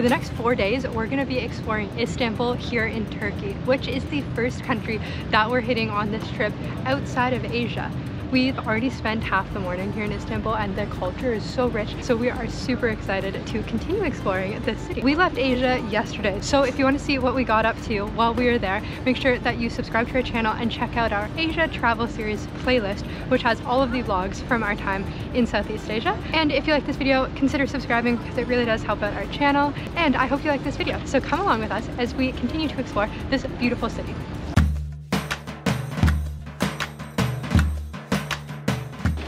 For the next 4 days, we're gonna be exploring Istanbul here in Turkey, which is the first country that we're hitting on this trip outside of Asia. We've already spent half the morning here in Istanbul and the culture is so rich, so we are super excited to continue exploring this city. We left Asia yesterday, so if you want to see what we got up to while we were there, make sure that you subscribe to our channel and check out our Asia travel series playlist, which has all of the vlogs from our time in Southeast Asia. And if you like this video, consider subscribing because it really does help out our channel, and I hope you like this video. So come along with us as we continue to explore this beautiful city.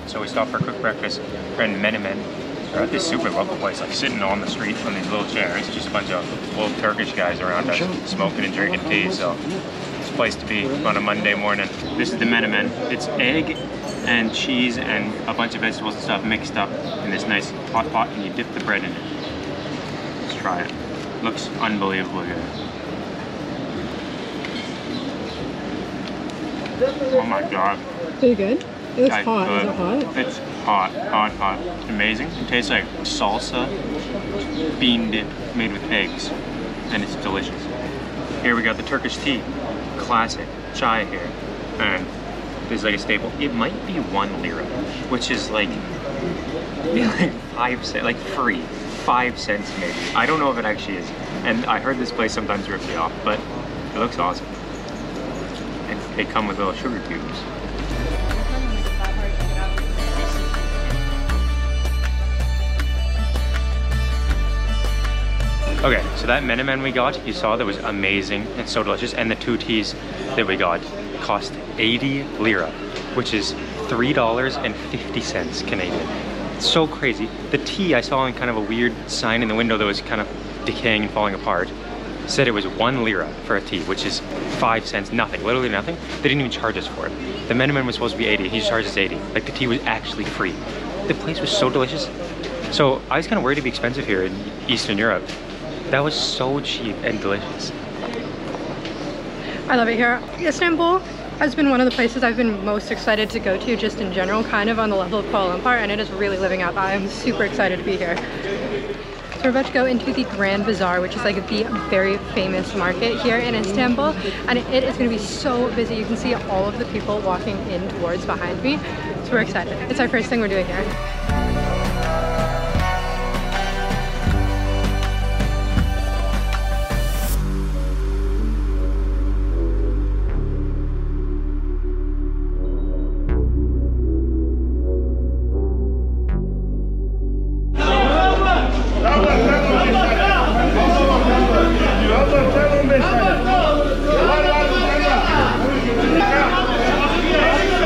So we stopped for a quick breakfast. We're in Menemen. We're at this super local place, like sitting on the street on these little chairs. Just a bunch of old Turkish guys around us smoking and drinking tea. So it's a place to be on a Monday morning. This is the Menemen. It's egg and cheese and a bunch of vegetables and stuff mixed up in this nice hot pot, and you dip the bread in it. Let's try it. Looks unbelievably good. Oh my god. Is it good? It looks hot. Is it hot? It's hot, hot, hot. Amazing. It tastes like salsa, bean dip made with eggs, and it's delicious. Here we got the Turkish tea, classic chai here, and this is like a staple. It might be 1 lira, which is like 5 cents, like free, 5 cents maybe. I don't know if it actually is, and I heard this place sometimes rips me off, but it looks awesome. And they come with little sugar cubes. Okay, so that Menemen we got, you saw, that was amazing and so delicious, and the 2 teas that we got cost 80 lira, which is $3.50 Canadian. It's so crazy. The tea, I saw in kind of a weird sign in the window that was kind of decaying and falling apart, said it was 1 lira for a tea, which is 5 cents, nothing, literally nothing. They didn't even charge us for it. The Menemen was supposed to be 80, he charged us 80. Like, the tea was actually free. The place was so delicious. So I was kind of worried it'd be expensive here in Eastern Europe. That was so cheap and delicious. I love it here. Istanbul has been one of the places I've been most excited to go to just in general, kind of on the level of Kuala Lumpur, and it is really living out. I'm super excited to be here. So we're about to go into the Grand Bazaar, which is like the very famous market here in Istanbul, and it is going to be so busy. You can see all of the people walking in towards behind me, so we're excited. It's our first thing we're doing here.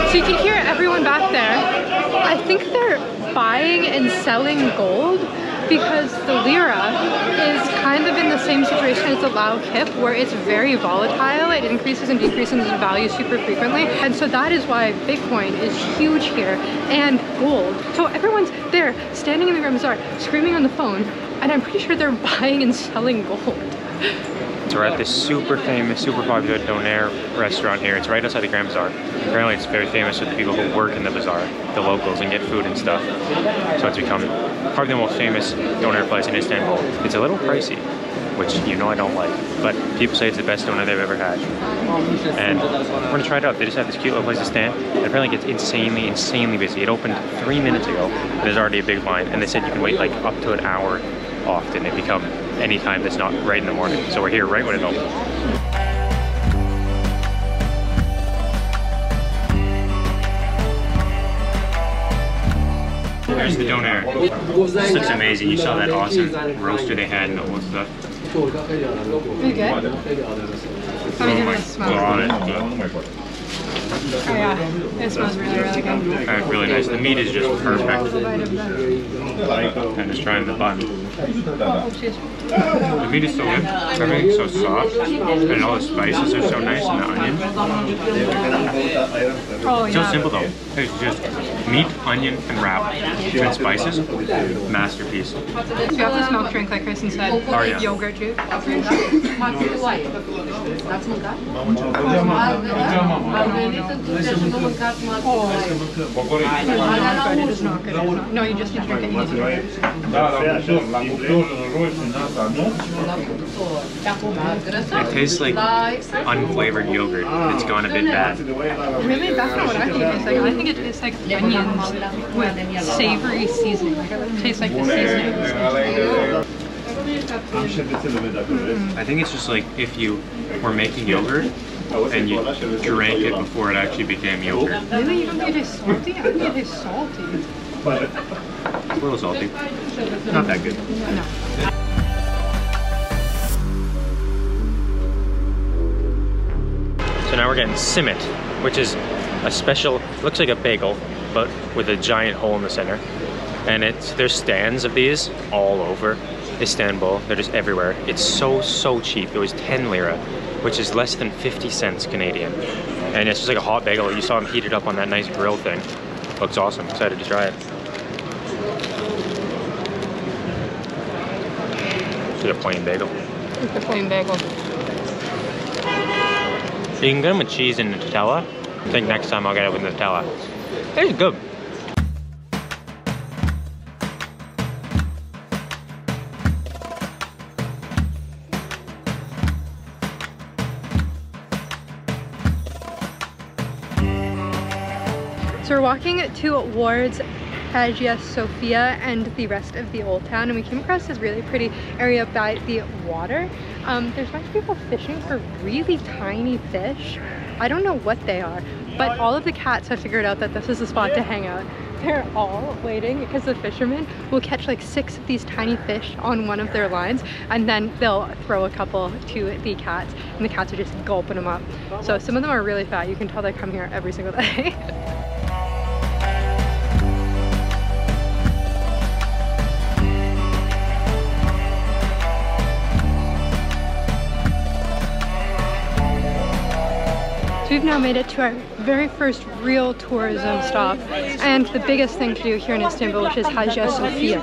So you can hear everyone back there. I think they're buying and selling gold because the lira is kind of in the same situation as the Lao kip, where it's very volatile. It increases and decreases in value super frequently. And so that is why Bitcoin is huge here, and gold. So everyone's there standing in the Grand Bazaar screaming on the phone, and I'm pretty sure they're buying and selling gold. So we're at this super famous, super popular doner restaurant here. It's right outside the Grand Bazaar. Apparently it's very famous with the people who work in the bazaar, the locals, and get food and stuff. So it's become probably the most famous doner place in Istanbul. It's a little pricey, which you know I don't like, but people say it's the best doner they've ever had. And we're gonna try it out. They just have this cute little place to stand, and apparently it's insanely, insanely busy. It opened 3 minutes ago, and there's already a big line, and they said you can wait like up to an hour often. It become any time that's not right in the morning. So we're here right when it opens. There's the doner. This looks amazing. You saw that awesome roaster they had and all that stuff. Pretty good. How many different smells? Oh yeah, it smells really, really good. It's really nice. The meat is just perfect. I'm just trying the bun. The meat is so good. Everything's so soft, and all the spices are so nice, and the onion. Oh yeah. So simple though. It's just Meat, onion, and wrap and spices. Masterpiece. We have this milk drink, like Kristen said. Oh, yeah. Yogurt juice. It is not good. No, you just need to drink it easy. It tastes like unflavored yogurt. It's gone a bit bad. Really? That's not what I think it tastes like. I think it tastes like onions with savory seasoning. Like it tastes like the seasoning. I think it's just like if you were making yogurt and you drank it before it actually became yogurt. Really? You don't think it tastes salty? I think it tastes salty. It's a little salty. Not that good. No. So now we're getting simit, which is a special, looks like a bagel, but with a giant hole in the center. And there's stands of these all over Istanbul. They're just everywhere. It's so cheap. It was 10 lira, which is less than 50 cents Canadian. And it's just like a hot bagel. You saw them heated up on that nice grill thing. Looks awesome. Excited to try it. Just a plain bagel. It's a plain bagel. You can get them with cheese and Nutella. I think next time I'll get it with Nutella. It's good. So we're walking towards Hagia Sophia and the rest of the old town, and we came across this really pretty area by the water. There's a bunch of people fishing for really tiny fish. I don't know what they are, but all of the cats have figured out that this is the spot to hang out. They're all waiting because the fishermen will catch like 6 of these tiny fish on one of their lines, and then they'll throw a couple to the cats, and the cats are just gulping them up. So some of them are really fat. You can tell they come here every single day. So we've now made it to our very first real tourism stop, and the biggest thing to do here in Istanbul, which is Hagia Sophia.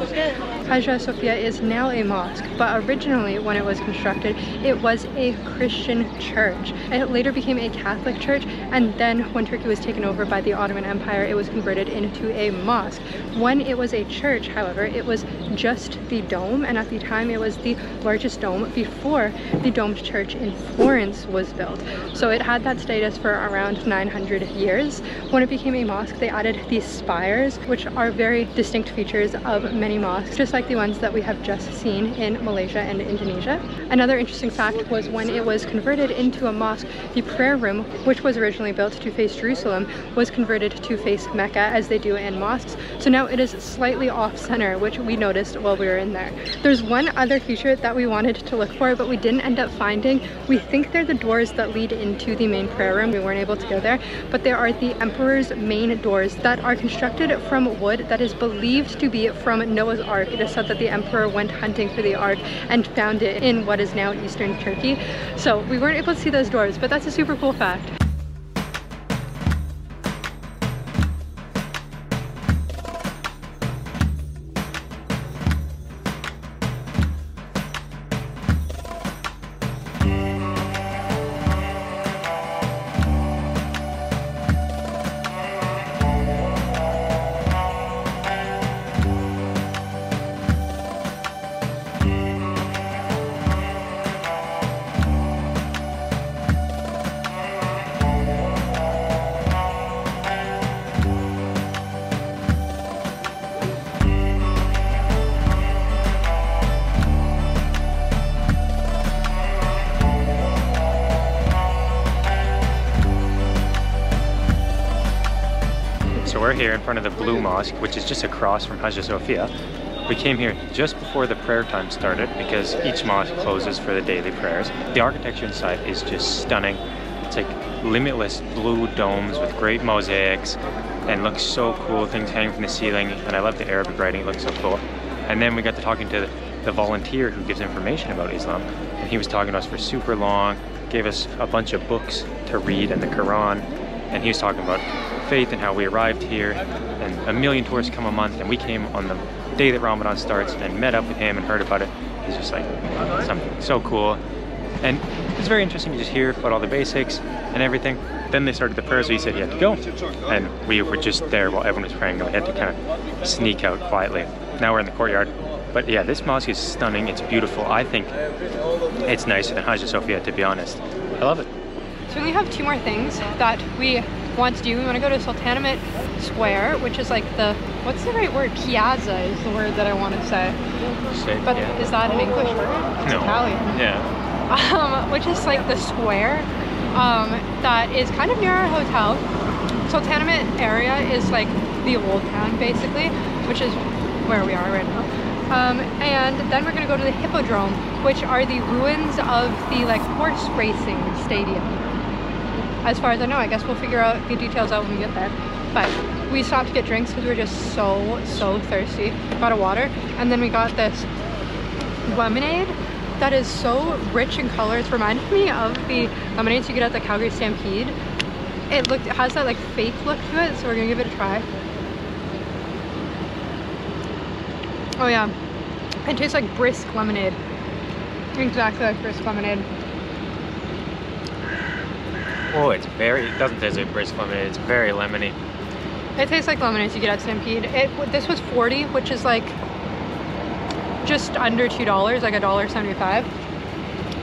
Hagia Sophia is now a mosque, but originally when it was constructed, it was a Christian church. It later became a Catholic church, and then when Turkey was taken over by the Ottoman Empire, it was converted into a mosque. When it was a church, however, it was just the dome, and at the time it was the largest dome before the domed church in Florence was built. So it had that status for around 900 years. When it became a mosque, they added these spires, which are very distinct features of many mosques, just like the ones that we have just seen in Malaysia and Indonesia. Another interesting fact was when it was converted into a mosque, the prayer room, which was originally built to face Jerusalem, was converted to face Mecca, as they do in mosques. So now it is slightly off center, which we noticed while we were in there. There's one other feature that we wanted to look for, but we didn't end up finding. We think they're the doors that lead into the main prayer room. We weren't able to go there, but there are the emperor's main doors that are constructed from wood that is believed to be from Noah's Ark. It is said that the emperor went hunting for the Ark and found it in what is now eastern Turkey. So we weren't able to see those doors, but that's a super cool fact. So we're here in front of the Blue Mosque, which is just across from Hagia Sophia. We came here just before the prayer time started because each mosque closes for the daily prayers. The architecture inside is just stunning. It's like limitless blue domes with great mosaics and looks so cool, things hanging from the ceiling, and I love the Arabic writing, it looks so cool. And then we got to talking to the volunteer who gives information about Islam, and he was talking to us for super long, gave us a bunch of books to read and the Quran, and he was talking about faith in how we arrived here, and a million tourists come a month, and we came on the day that Ramadan starts and met up with him and heard about it. It's just like something so cool. And it's very interesting to just hear about all the basics and everything. Then they started the prayer, so he said he had to go. And we were just there while everyone was praying, and we had to kind of sneak out quietly. Now we're in the courtyard. But yeah, this mosque is stunning, it's beautiful. I think it's nicer than Hagia Sophia, to be honest. I love it. So we only have 2 more things that we want to do. We want to go to Sultanahmet Square, which is like the, what's the right word? Piazza is the word that I want to say. But is that an English word? It's Italian. Yeah. Which is like the square that is kind of near our hotel. Sultanahmet area is like the old town basically, which is where we are right now. And then we're gonna go to the Hippodrome, which are the ruins of the like horse racing stadium. As far as I know, I guess we'll figure out the details out when we get there. But we stopped to get drinks because we were just so thirsty. Got a water, and then we got this lemonade that is so rich in colors. Reminded me of the lemonades you get at the Calgary Stampede. It has that like fake look to it, so we're gonna give it a try. Oh yeah, it tastes like brisk lemonade. Exactly like brisk lemonade. Oh, it doesn't taste like brisk lemonade, it's very lemony. It tastes like lemonades you get at Stampede. This was $40, which is like just under $2, like $1.75.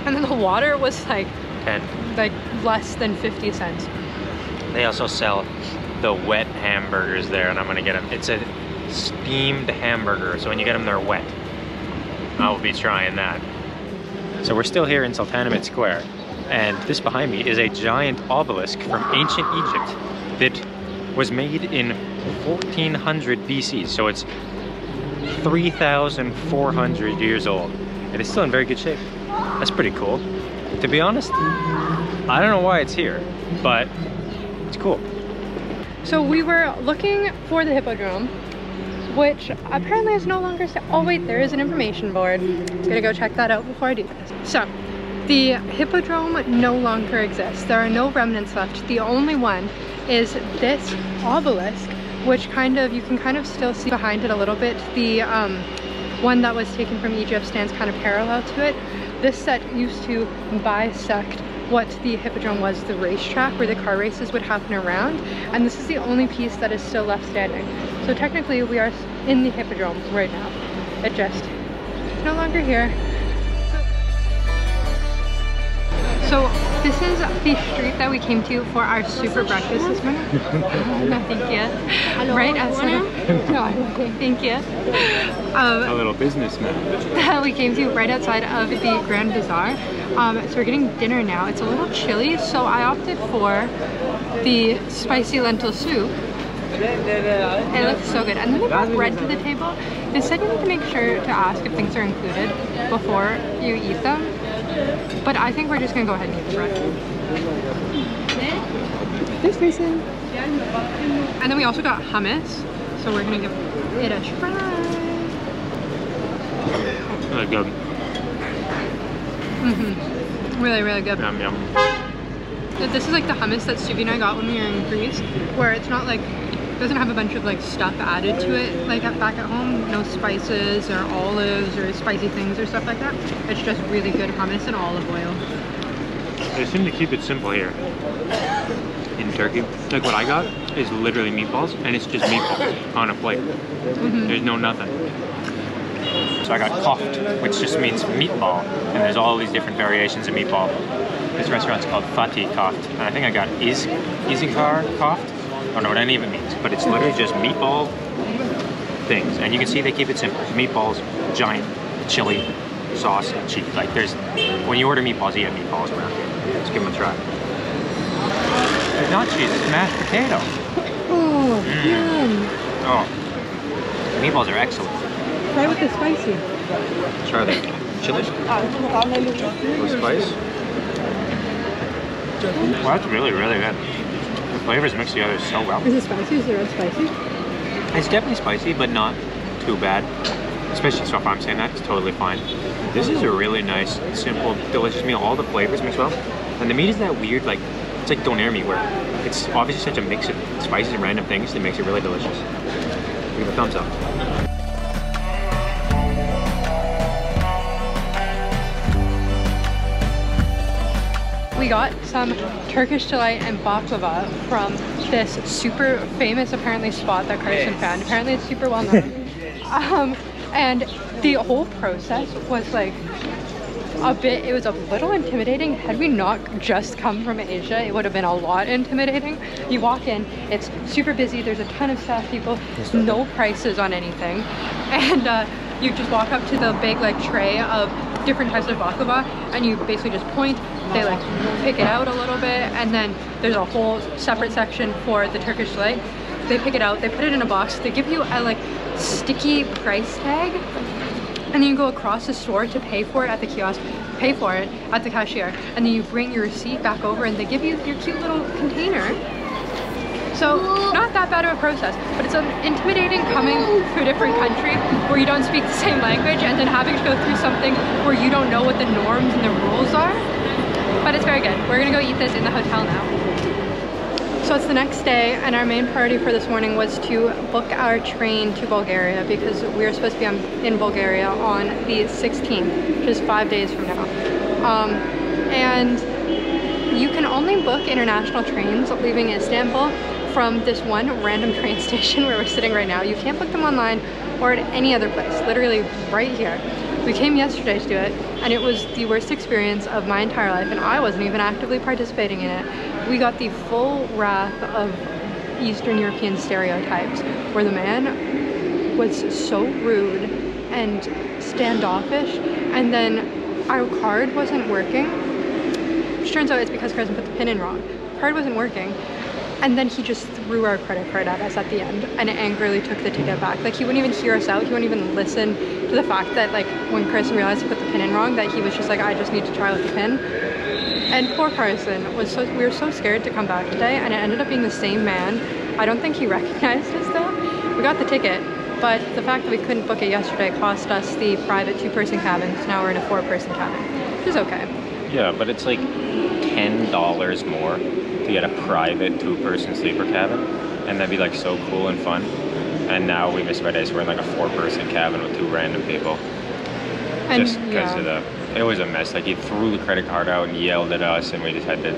And then the water was like 10. Like less than 50 cents. They also sell the wet hamburgers there, and I'm gonna get them. It's a steamed hamburger, so when you get them, they're wet. I will be trying that. So we're still here in Sultanahmet Square, and this behind me is a giant obelisk from ancient Egypt that was made in 1400 BC, so it's 3,400 years old. It is still in very good shape. That's pretty cool. To be honest, I don't know why it's here, but it's cool. So we were looking for the Hippodrome, which apparently is no longer, oh wait, there is an information board. I'm gonna go check that out before I do this. So, the Hippodrome no longer exists. There are no remnants left. The only one is this obelisk, which you can kind of still see behind it a little bit. The one that was taken from Egypt stands kind of parallel to it. This set used to bisect what the Hippodrome was, the racetrack where the car races would happen around, and this is the only piece that is still left standing. So technically we are in the Hippodrome right now. It just is no longer here. So this is the street that we came to for our super breakfast this morning. No, thank you. Hello. Right outside. No, thank you. A little businessman. We came to right outside of the Grand Bazaar. So we're getting dinner now. It's a little chilly, so I opted for the spicy lentil soup. It looks so good. And then they brought bread to the table. They said you need to make sure to ask if things are included before you eat them. But I think we're just gonna go ahead and eat the bread. This person. And then we also got hummus, so we're gonna give it a try. Really good. Really, really good. Yum, yum. This is like the hummus that Suvi and I got when we were in Greece, where it's not like, doesn't have a bunch of like stuff added to it like back at home. No spices or olives or spicy things or stuff like that. It's just really good hummus and olive oil. They seem to keep it simple here in Turkey. Like what I got is literally meatballs, and it's just meatballs on a plate. There's no nothing. So I got koft, which just means meatball, and there's all these different variations of meatball. This restaurant's called Fatih Koft, and I think I got Izikar Koft. I don't know what any of it means, but it's literally just meatball things. And you can see they keep it simple. Meatballs, giant chili, sauce, and cheese. Like when you order meatballs, you get meatballs around here. Let's give them a try. It's not cheese, it's mashed potato. Oh, yum. Oh, the meatballs are excellent. Try with the spicy. Try the chili. The spice. Well, that's really, really good. The flavors mix together so well. Is it spicy? Is the red spicy? It's definitely spicy, but not too bad. Especially, so if I'm saying that, it's totally fine. This is a really nice, simple, delicious meal. All the flavors mix well. And the meat is that weird, like, It's like doner meat, where it's obviously such a mix of spices and random things that makes it really delicious. Give it a thumbs up. We got some Turkish delight and baklava from this super famous, apparently, spot that Carson found. Apparently it's super well known. And the whole process was like it was a little intimidating. Had we not just come from Asia, it would have been a lot intimidating. You walk in, it's super busy, there's a ton of staff people, no prices on anything. And you just walk up to the big like tray of different types of baklava, and you basically just point, they like pick it out a little bit, and then there's a whole separate section for the Turkish delight. They pick it out, they put it in a box, they give you a like sticky price tag, and then you go across the store to pay for it at the kiosk, pay for it at the cashier, and then you bring your receipt back over and they give you your cute little container. So not that bad of a process, but it's intimidating coming to a different country where you don't speak the same language and then having to go through something where you don't know what the norms and the rules are. But it's very good. We're gonna go eat this in the hotel now. So it's the next day, and our main priority for this morning was to book our train to Bulgaria because we were supposed to be in Bulgaria on the 16th, which is 5 days from now. And you can only book international trains leaving Istanbul from this one random train station where we're sitting right now. You can't book them online or at any other place, literally right here. We came yesterday to do it, and it was the worst experience of my entire life, and I wasn't even actively participating in it. We got the full wrath of Eastern European stereotypes, where the man was so rude and standoffish, and then our card wasn't working, which turns out it's because Carson put the pin in wrong. Card wasn't working, and then he just threw our credit card at us at the end and angrily took the ticket back. Like, he wouldn't even hear us out, he wouldn't even listen to the fact that, like, when Carson realized he put the pin in wrong, that he was just like, I just need to try with the pin. And poor Carson was we were so scared to come back today, and it ended up being the same man. I don't think he recognized us though. We got the ticket, but the fact that we couldn't book it yesterday cost us the private 2-person cabin, so now we're in a 4-person cabin, which is okay. Yeah, but it's like $10 more to get a private 2-person sleeper cabin, and that'd be like so cool and fun. And now we missed by days, we're in like a 4-person cabin with 2 random people. And just because of it was a mess. Like, he threw the credit card out and yelled at us, and we just had to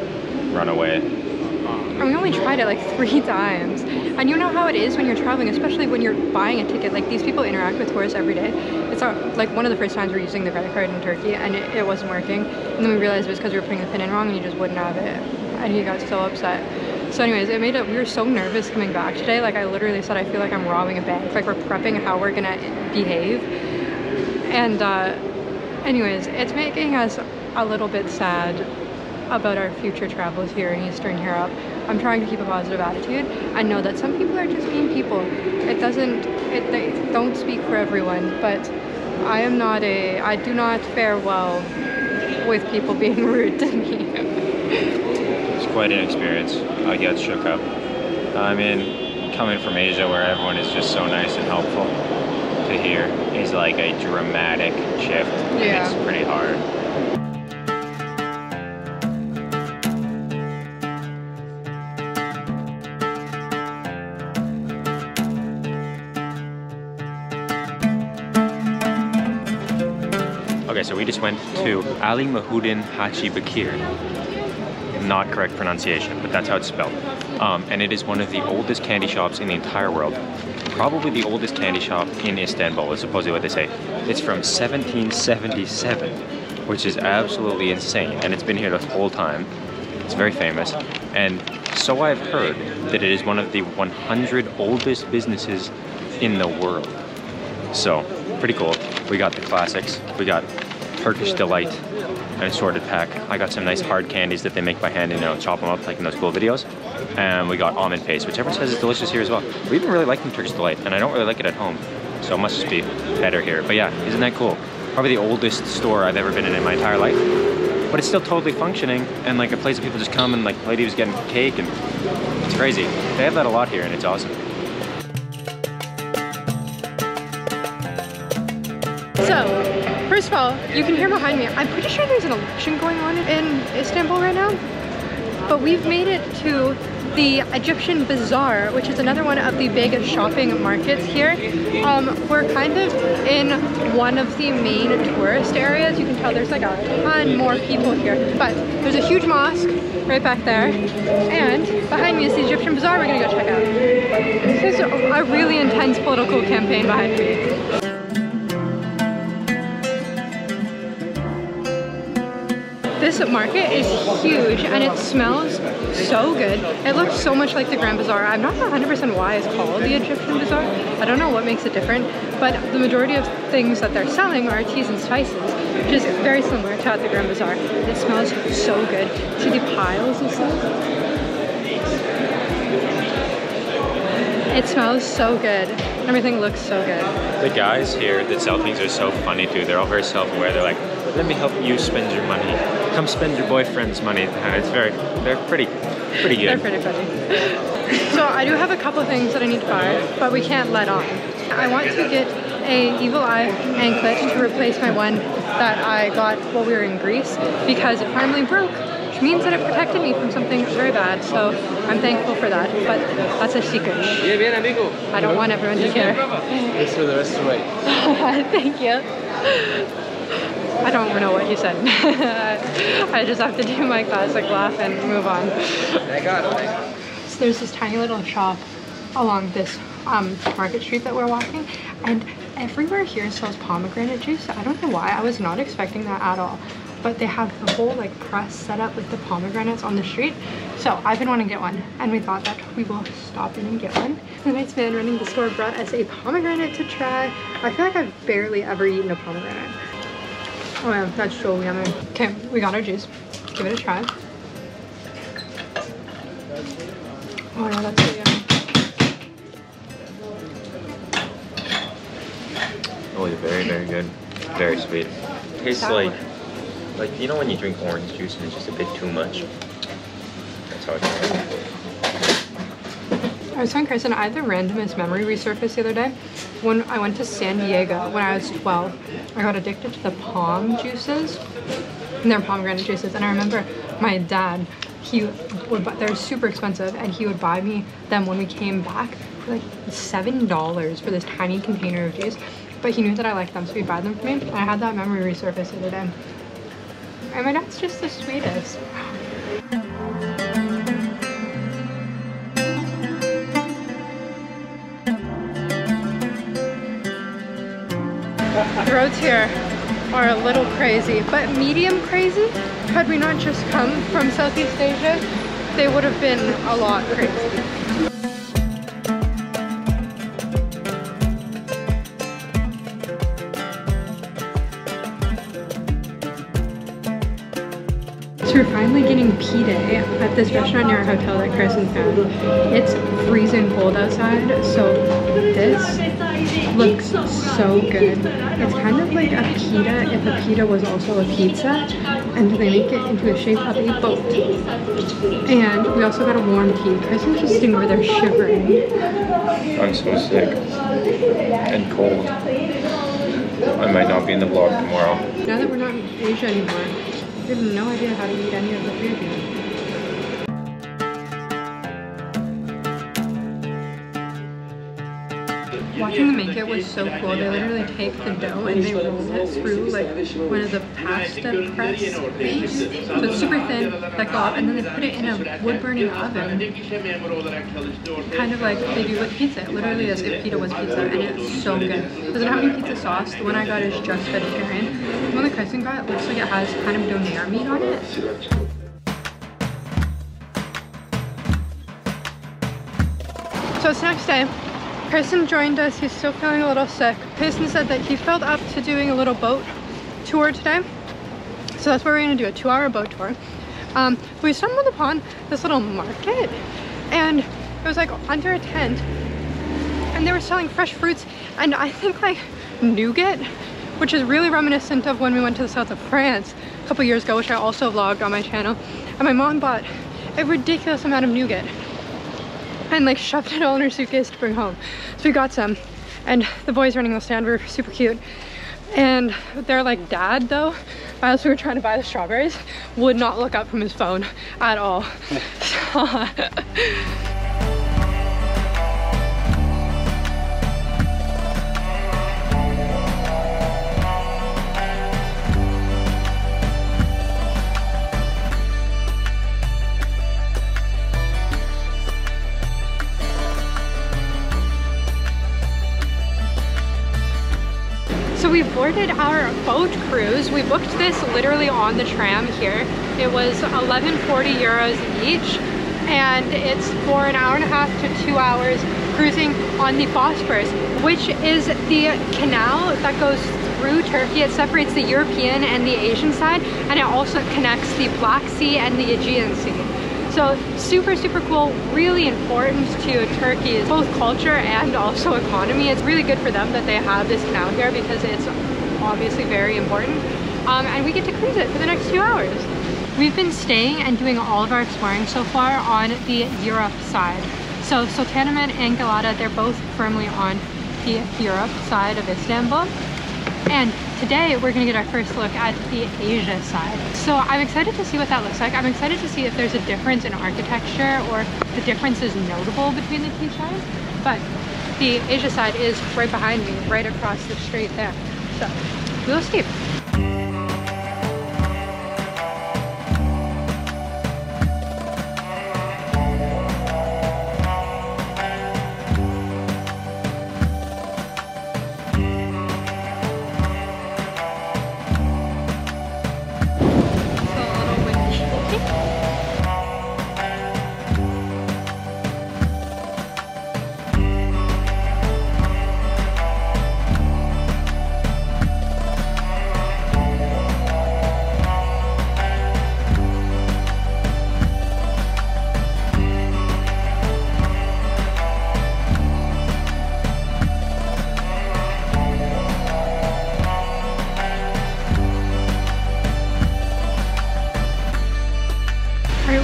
run away. And we only tried it like 3 times. And you know how it is when you're traveling, especially when you're buying a ticket. Like, these people interact with tourists every day. It's like one of the first times we're using the credit card in Turkey, and it wasn't working. And then we realized it was because we were putting the pin in wrong, and he just wouldn't have it. And he got so upset. So anyways, we were so nervous coming back today. Like, I literally said, I feel like I'm robbing a bank. Like, we're prepping how we're gonna behave. And anyways, it's making us a little bit sad about our future travels here in Eastern Europe. I'm trying to keep a positive attitude. I know that some people are just being people. They don't speak for everyone, but I do not fare well with people being rude to me. It's quite an experience. I get shook up. I mean, coming from Asia where everyone is just so nice and helpful, to here is like a dramatic shift. Yeah. It's pretty hard. Okay, so we just went to Ali Mahudin Hachi Bakir. Not correct pronunciation, but that's how it's spelled. And it is one of the oldest candy shops in the entire world. Probably the oldest candy shop in Istanbul is supposedly what they say. It's from 1777, which is absolutely insane, and it's been here the whole time. It's very famous, and so I've heard that it is one of the 100 oldest businesses in the world. So, pretty cool. We got the classics. We got Turkish Delight, an assorted pack. I got some nice hard candies that they make by hand and, you know, chop them up like in those cool videos. And we got almond paste, which everyone says is delicious here as well. We even really like the Turkish Delight, and I don't really like it at home, so it must just be better here. But yeah, isn't that cool? Probably the oldest store I've ever been in my entire life, but it's still totally functioning, and like a place that people just come and like lady was getting cake, and it's crazy. They have that a lot here, and it's awesome. So, first of all, you can hear behind me, I'm pretty sure there's an election going on in Istanbul right now. but we've made it to the Egyptian Bazaar, which is another one of the big shopping markets here. We're kind of in one of the main tourist areas. You can tell there's like a ton more people here, but there's a huge mosque right back there, and behind me is the Egyptian Bazaar we're gonna go check out. This is a really intense political campaign behind me. This market is huge and it smells so good. It looks so much like the Grand Bazaar. I'm not 100% why it's called the Egyptian Bazaar. I don't know what makes it different, but the majority of things that they're selling are teas and spices, which is very similar to at the Grand Bazaar. It smells so good. See the piles of stuff? It smells so good. Everything looks so good. The guys here that sell things are so funny too. They're all very self-aware. They're like, let me help you spend your money. Come spend your boyfriend's money. And they're pretty good. They're pretty funny. So I do have a couple things that I need to buy, but we can't let on. I want to get a evil eye anklet to replace my one that I got while we were in Greece because it finally broke, which means that it protected me from something very bad. So I'm thankful for that, but that's a secret. I don't want everyone to hear. Thanks for the rest of the way. Thank you. I don't know what you said. I just have to do my classic laugh and move on. So there's this tiny little shop along this market street that we're walking, and everywhere here sells pomegranate juice. I don't know why. I was not expecting that at all. But they have the whole like press set up with the pomegranates on the street. So I've been wanting to get one, and we thought that we will stop in and get one. The nice man running the store brought us a pomegranate to try. I feel like I've barely ever eaten a pomegranate. Oh yeah, that's so yummy. Okay, we got our juice. Give it a try. Oh yeah, that's so yummy. Oh, it's very, very good. Very sweet. Tastes like you know when you drink orange juice and it's just a bit too much? That's how it tastes. I was telling Kristen, I had the randomest memory resurface the other day. When I went to San Diego when I was 12, I got addicted to the pom juices. And they're pomegranate juices. And I remember my dad, they're super expensive, and he would buy me them when we came back for like $7 for this tiny container of juice. But he knew that I liked them, so he'd buy them for me. And I had that memory resurface the other day. And my dad's just the sweetest. The roads here are a little crazy, but medium crazy. Had we not just come from Southeast Asia, they would have been a lot crazy. So we're finally getting pita at this restaurant near our hotel that Kristen found. It's freezing cold outside, so this looks so good. It's kind of like a pita if a pita was also a pizza, and they make it into the shape of a boat. And we also got a warm tea. Kristen's just sitting over there shivering. I'm so sick and cold. I might not be in the vlog tomorrow. Now that we're not in Asia anymore, we have no idea how to eat any of the food here. Watching them make it was so cool. They literally take the dough and they roll it through like one of the pasta press things. So it's super thin, like off, and then they put it in a wood-burning oven. Kind of like they do with pizza. It literally is if pita was pizza, and it's so good. It doesn't have any pizza sauce. The one I got is just vegetarian. The one that Kristen got looks like it has kind of donair meat on it. So it's next day. Kristen joined us. He's still feeling a little sick. Kristen said that he felt up to doing a little boat tour today. So that's what we're gonna do, a 2-hour boat tour. We stumbled upon this little market, and it was like under a tent, and they were selling fresh fruits and I think like nougat, which is really reminiscent of when we went to the south of France a couple years ago, which I also vlogged on my channel. And my mom bought a ridiculous amount of nougat and like shoved it all in her suitcase to bring home. So we got some, and the boys running the stand were super cute. And they're like dad though, As we were trying to buy the strawberries, would not look up from his phone at all. So we boarded our boat cruise. We booked this literally on the tram here. It was 11.40 euros each, and it's for an hour and a half to 2 hours cruising on the Bosphorus, which is the canal that goes through Turkey. It separates the European and the Asian side, and it also connects the Black Sea and the Aegean Sea. So super, super cool, really important to Turkey's both culture and also economy. It's really good for them that they have this canal here because it's obviously very important. And we get to cruise it for the next 2 hours. We've been staying and doing all of our exploring so far on the Europe side. So Sultanahmet and Galata, they're both firmly on the Europe side of Istanbul. And today we're gonna get our first look at the Asia side. So I'm excited to see what that looks like. I'm excited to see if there's a difference in architecture or the difference is notable between the two sides. But the Asia side is right behind me, right across the street there. So we'll see.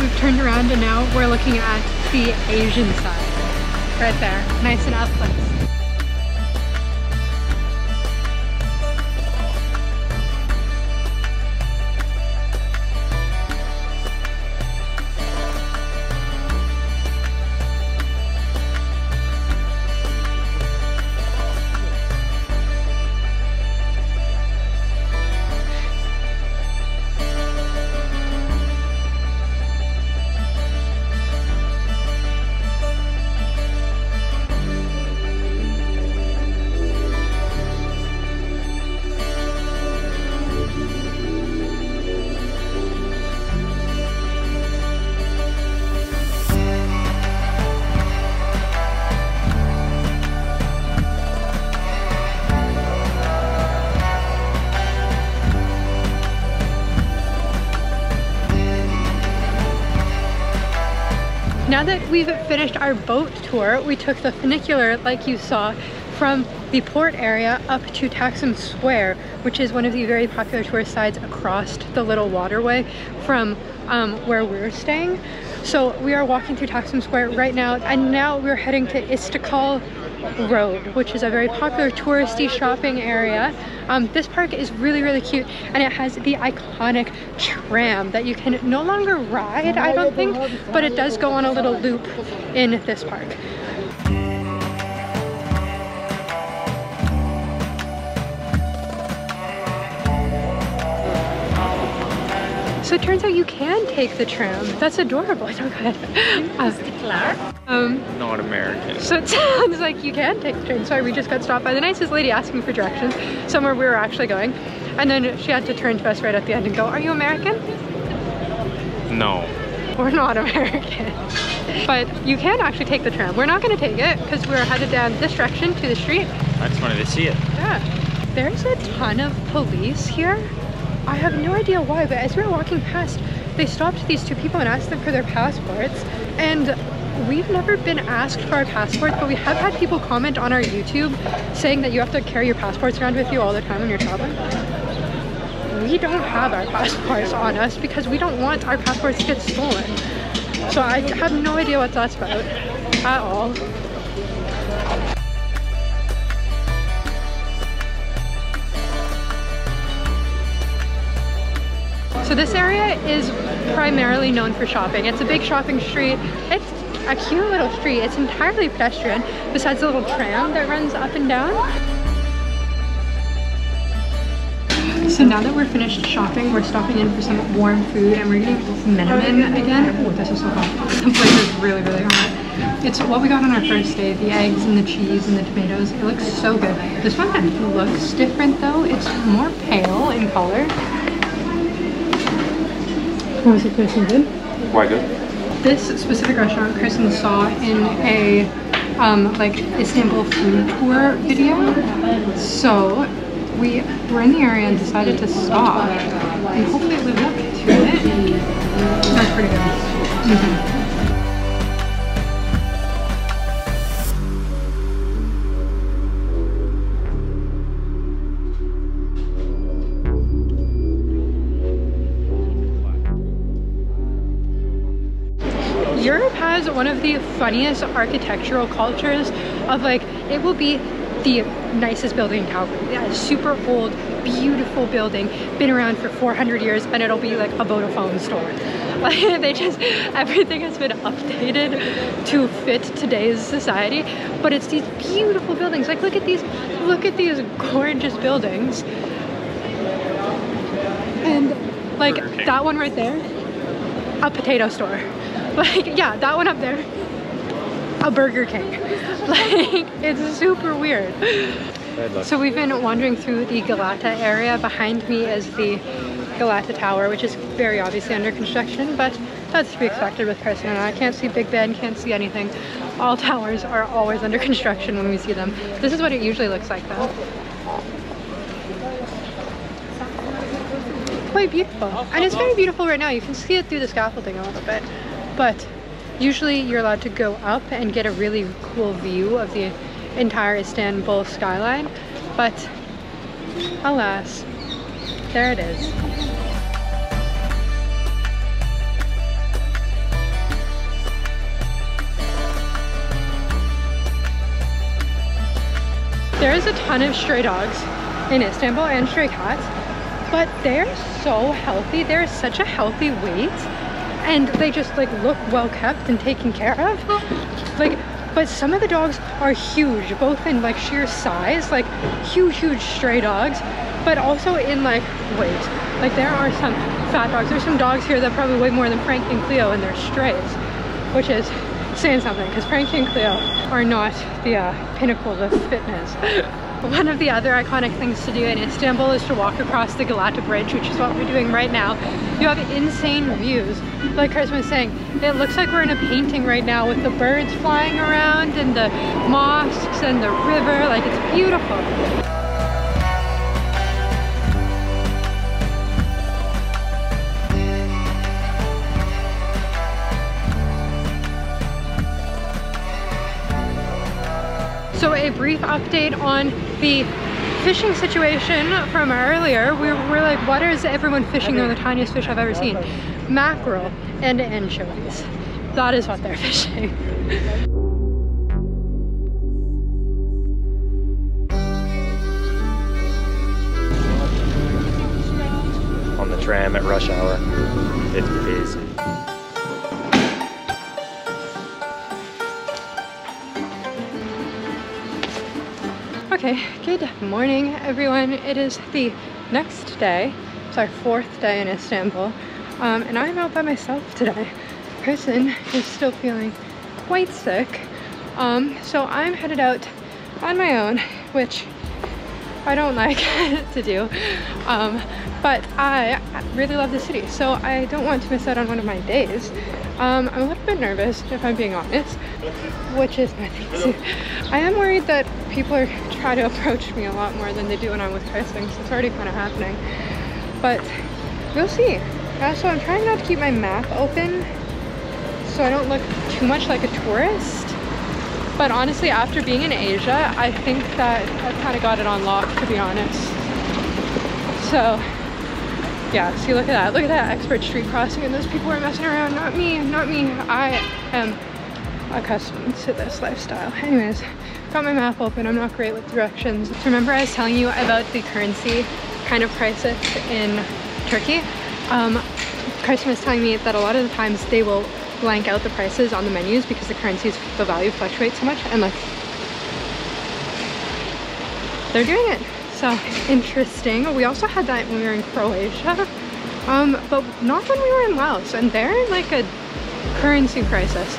We've turned around and now we're looking at the Asian side. Right there, nice and up close. Now that we've finished our boat tour, we took the funicular, like you saw, from the port area up to Taksim Square, which is one of the very popular tourist sites across the little waterway from where we're staying. So we are walking through Taksim Square right now, and now we're heading to Istiklal Road, which is a very popular touristy shopping area. This park is really, really cute, and it has the iconic tram that you can no longer ride, I don't think, but it does go on a little loop in this park. So it turns out you can take the tram. That's adorable. Oh, good. Not American. So it sounds like you can take the train. Sorry, we just got stopped by the nicest lady asking for directions somewhere we were actually going. And then she had to turn to us right at the end and go, "Are you American?" No. We're not American. But you can actually take the tram. We're not going to take it because we're headed down this direction to the street. I just wanted to see it. Yeah. There's a ton of police here. I have no idea why, but as we were walking past, they stopped these two people and asked them for their passports. And we've never been asked for our passports, but we have had people comment on our YouTube saying that you have to carry your passports around with you all the time when you're traveling. We don't have our passports on us because we don't want our passports to get stolen. So I have no idea what that's about at all. So this area is primarily known for shopping. It's a big shopping street. It's a cute little street. It's entirely pedestrian, besides the little tram that runs up and down. So now that we're finished shopping, we're stopping in for some warm food and we're getting menemen again. Oh, this is so hot. The place is really, really hot. It's what we got on our first day, the eggs and the cheese and the tomatoes. It looks so good. This one looks different though. It's more pale in color. How was it tasting good? Why good? This specific restaurant Kristen saw in a like Istanbul food tour video. So we were in the area and decided to stop and hopefully it lived up to it. That's pretty good. Europe has one of the funniest architectural cultures of like, it will be the nicest building in Calgary. Yeah, a super old, beautiful building, been around for 400 years, and it'll be like a Vodafone store. Like they just, everything has been updated to fit today's society, but it's these beautiful buildings. Like look at these gorgeous buildings. And like that one right there, a potato store. Like, yeah, that one up there, a Burger King. Like, it's super weird. So we've been wandering through the Galata area. Behind me is the Galata Tower, which is very obviously under construction, but that's to be expected with Kristen and I. Can't see Big Ben, can't see anything. All towers are always under construction when we see them. This is what it usually looks like though. Quite beautiful. And it's very beautiful right now. You can see it through the scaffolding a little bit. But usually you're allowed to go up and get a really cool view of the entire Istanbul skyline. But alas, there it is. There is a ton of stray dogs in Istanbul and stray cats, but they're so healthy. They're such a healthy weight. And they just like look well kept and taken care of. Like, but some of the dogs are huge, both in like sheer size, like huge stray dogs, but also in like weight. Like there are some fat dogs. There's some dogs here that probably weigh more than Frankie and Cleo and they're strays, which is saying something because Frankie and Cleo are not the pinnacles of fitness. One of the other iconic things to do in Istanbul is to walk across the Galata Bridge, which is what we're doing right now. You have insane views. Like Chris was saying, it looks like we're in a painting right now with the birds flying around and the mosques and the river. Like, it's beautiful. So a brief update on the fishing situation from earlier. We're like, what is everyone fishing? They're the tiniest fish I've ever seen. Mackerel and anchovies. That is what they're fishing. On the tram at rush hour, it's busy. Okay, good morning everyone. It is the next day. It's our 4th day in Istanbul. And I'm out by myself today. Kristen is still feeling quite sick. So I'm headed out on my own, which I don't like to do. But I really love the city, so I don't want to miss out on one of my days. I'm a little bit nervous, if I'm being honest, which is nothing. I am worried that people are trying to approach me a lot more than they do when I'm with Kristen, so it's already kind of happening. But we'll see. So I'm trying not to keep my map open so I don't look too much like a tourist. But honestly, after being in Asia, I think that I've kind of got it on lock, to be honest. So yeah, see, look at that. Look at that expert street crossing and those people are messing around. Not me, not me. I am accustomed to this lifestyle. Anyways, got my map open. I'm not great with directions. So remember I was telling you about the currency kind of crisis in Turkey? Carson was telling me that a lot of the times they will blank out the prices on the menus because the value fluctuates so much, and like they're doing it. So interesting. We also had that when we were in Croatia, but not when we were in Laos, and they're in like a currency crisis.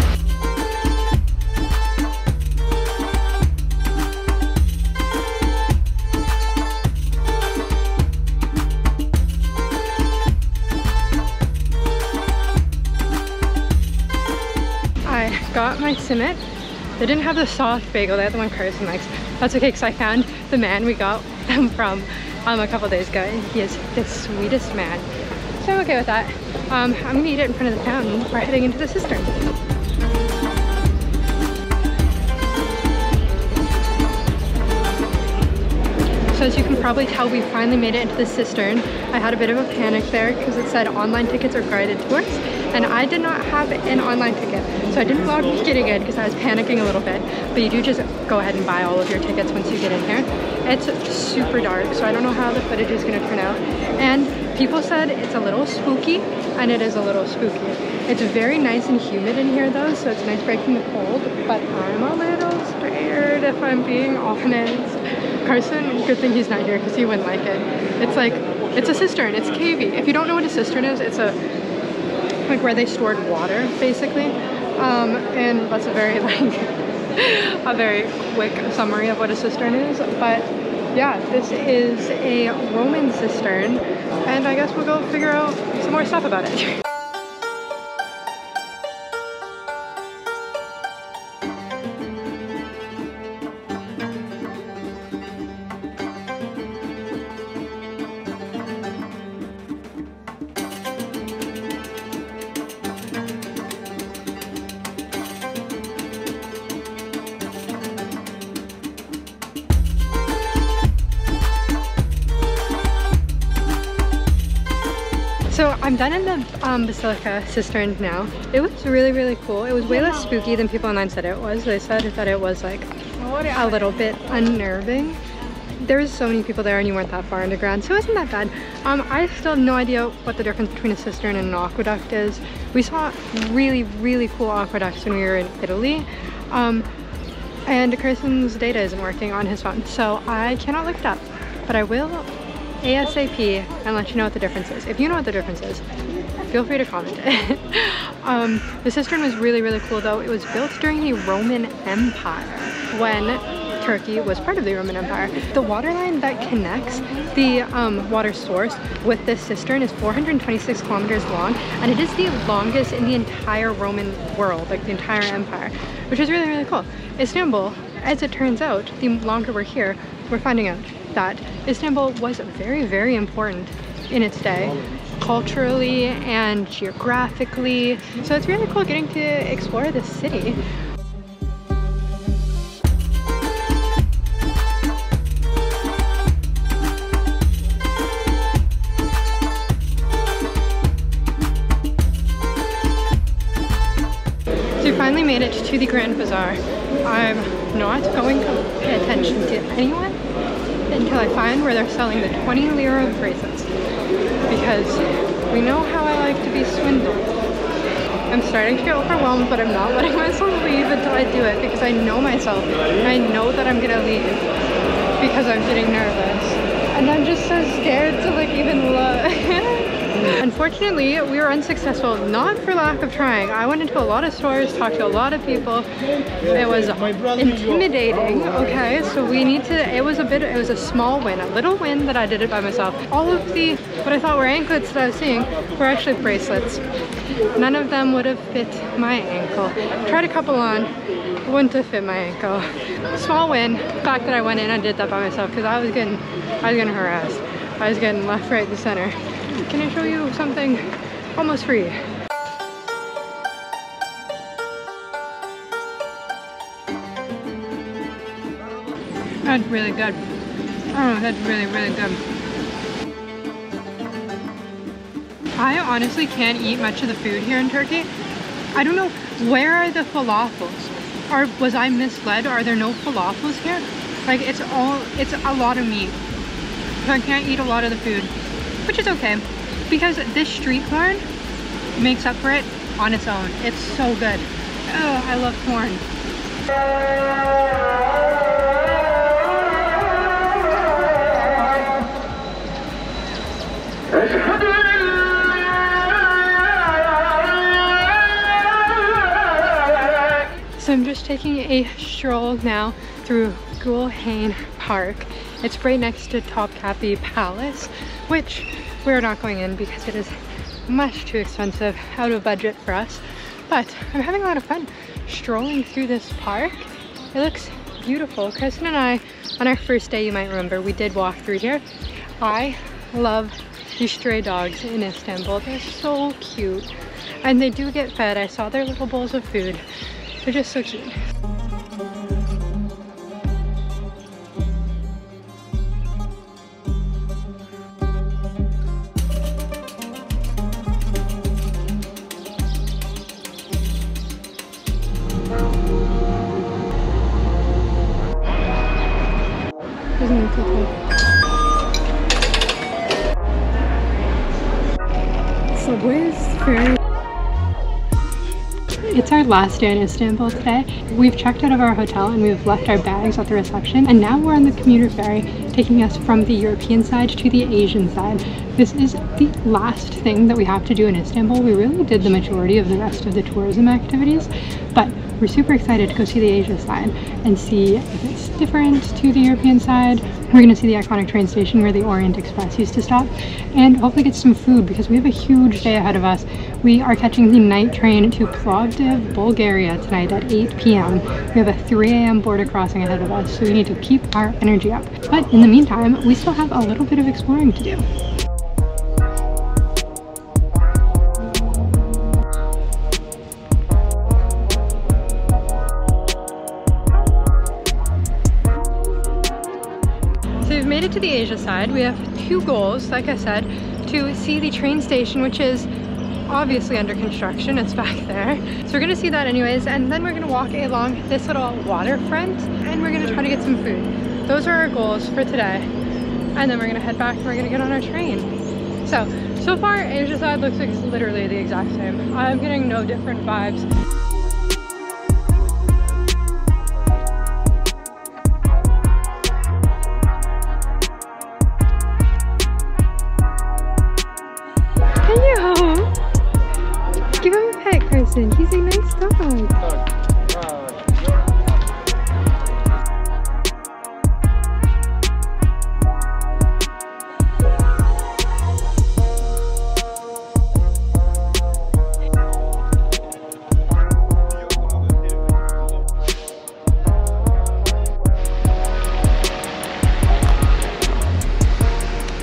I got my simmet. They didn't have the soft bagel, they had the one Carson likes. That's okay, because I found the man we got them from a couple days ago, and he is the sweetest man. So I'm okay with that. I'm gonna eat it in front of the fountain. We're heading into the cistern. So as you can probably tell, we finally made it into the cistern. I had a bit of a panic there because it said online tickets are guided tours, and I did not have an online ticket. So I didn't vlog me getting in because I was panicking a little bit, but you do just go ahead and buy all of your tickets once you get in here. It's super dark, so I don't know how the footage is gonna turn out. And people said it's a little spooky, and it is a little spooky. It's very nice and humid in here though, so it's a nice break from the cold, but I'm a little scared if I'm being honest. Carson, good thing he's not here because he wouldn't like it. It's like, it's a cistern, it's cavey. If you don't know what a cistern is, it's like where they stored water basically. And that's a very a very quick summary of what a cistern is. But yeah, this is a Roman cistern, and I guess we'll go figure out some more stuff about it. So I'm done in the Basilica cistern now. It was really, really cool. It was way less spooky than people online said it was. They said that it was like a little bit unnerving. There was so many people there and you weren't that far underground, so it wasn't that bad. I still have no idea what the difference between a cistern and an aqueduct is. We saw really, really cool aqueducts when we were in Italy. And Carson's data isn't working on his phone, so I cannot look it up, but I will ASAP and let you know what the difference is. If you know what the difference is, feel free to comment. The cistern was really, really cool though. It was built during the Roman Empire when Turkey was part of the Roman Empire. The water line that connects the water source with this cistern is 426 kilometers long, and it is the longest in the entire Roman world, like the entire empire, which is really, really cool. Istanbul, as it turns out, the longer we're here, we're finding out that Istanbul was very, very important in its day, culturally and geographically. So it's really cool getting to explore this city. So we finally made it to the Grand Bazaar. I'm not going to pay attention to anyone until I find where they're selling the 20 lira bracelets, because we know how I like to be swindled. I'm starting to get overwhelmed, but I'm not letting myself leave until I do it, because I know myself and I know that I'm gonna leave because I'm getting nervous, and I'm just so scared to like even look. Unfortunately, we were unsuccessful, not for lack of trying. I went into a lot of stores, talked to a lot of people. It was intimidating, okay? So we need to, it was a small win, a little win that I did it by myself. All of the, what I thought were anklets that I was seeing were actually bracelets. None of them would have fit my ankle. Tried a couple on, wouldn't have fit my ankle. Small win, the fact that I went in and did that by myself, because I was getting harassed. I was getting left, right, and center. Can I show you something almost free? That's really good. Oh, that's really, really good. I honestly can't eat much of the food here in Turkey. I don't know, where are the falafels? Or was I misled? Are there no falafels here? Like, it's a lot of meat. So I can't eat a lot of the food, which is okay. because this street corn makes up for it on its own. It's so good. Oh, I love corn. So I'm just taking a stroll now through Gulhane Park. It's right next to Topkapi Palace, which we're not going in because it is much too expensive, out of budget for us. But I'm having a lot of fun strolling through this park. It looks beautiful. Kristen and I, on our first day, you might remember, we did walk through here. I love these stray dogs in Istanbul. They're so cute. And they do get fed. I saw their little bowls of food. They're just so cute. Isn't it so cool? Subway is very... It's our last day in Istanbul today. We've checked out of our hotel and we've left our bags at the reception, and now we're on the commuter ferry taking us from the European side to the Asian side. This is the last thing that we have to do in Istanbul. We really did the majority of the rest of the tourism activities, but we're super excited to go see the Asia side and see if it's different to the European side. We're going to see the iconic train station where the Orient Express used to stop, and hopefully get some food because we have a huge day ahead of us. We are catching the night train to Plovdiv, Bulgaria tonight at 8 p.m. We have a 3 a.m. border crossing ahead of us, so we need to keep our energy up. But in the meantime, we still have a little bit of exploring to do. So we've made it to the Asia side. We have two goals, like I said, to see the train station, which is obviously under construction. It's back there. So we're gonna see that anyways, and then we're gonna walk along this little waterfront and we're gonna try to get some food. Those are our goals for today. And then we're gonna head back and we're gonna get on our train. So far, Asia side looks like literally the exact same. I'm getting no different vibes. Give him a pet, Carson. He's a nice dog.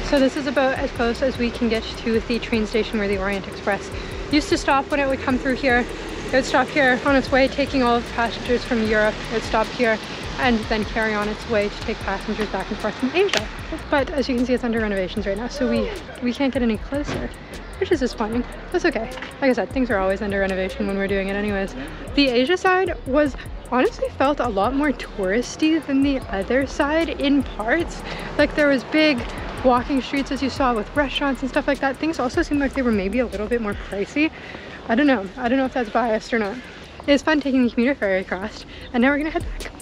So this is about as close as we can get to the train station where the Orient Express used to stop when it would come through here. It would stop here on its way, taking all of the passengers from Europe. It would stop here and then carry on its way to take passengers back and forth from Asia. But as you can see, it's under renovations right now, so we can't get any closer, which is disappointing. That's okay. Like I said, things are always under renovation when we're doing it anyways. The Asia side was honestly felt a lot more touristy than the other side in parts. Like there was big walking streets, as you saw, with restaurants and stuff like that. Things also seemed like they were maybe a little bit more pricey. I don't know if that's biased or not. It was fun taking the commuter ferry across, and now we're gonna head back.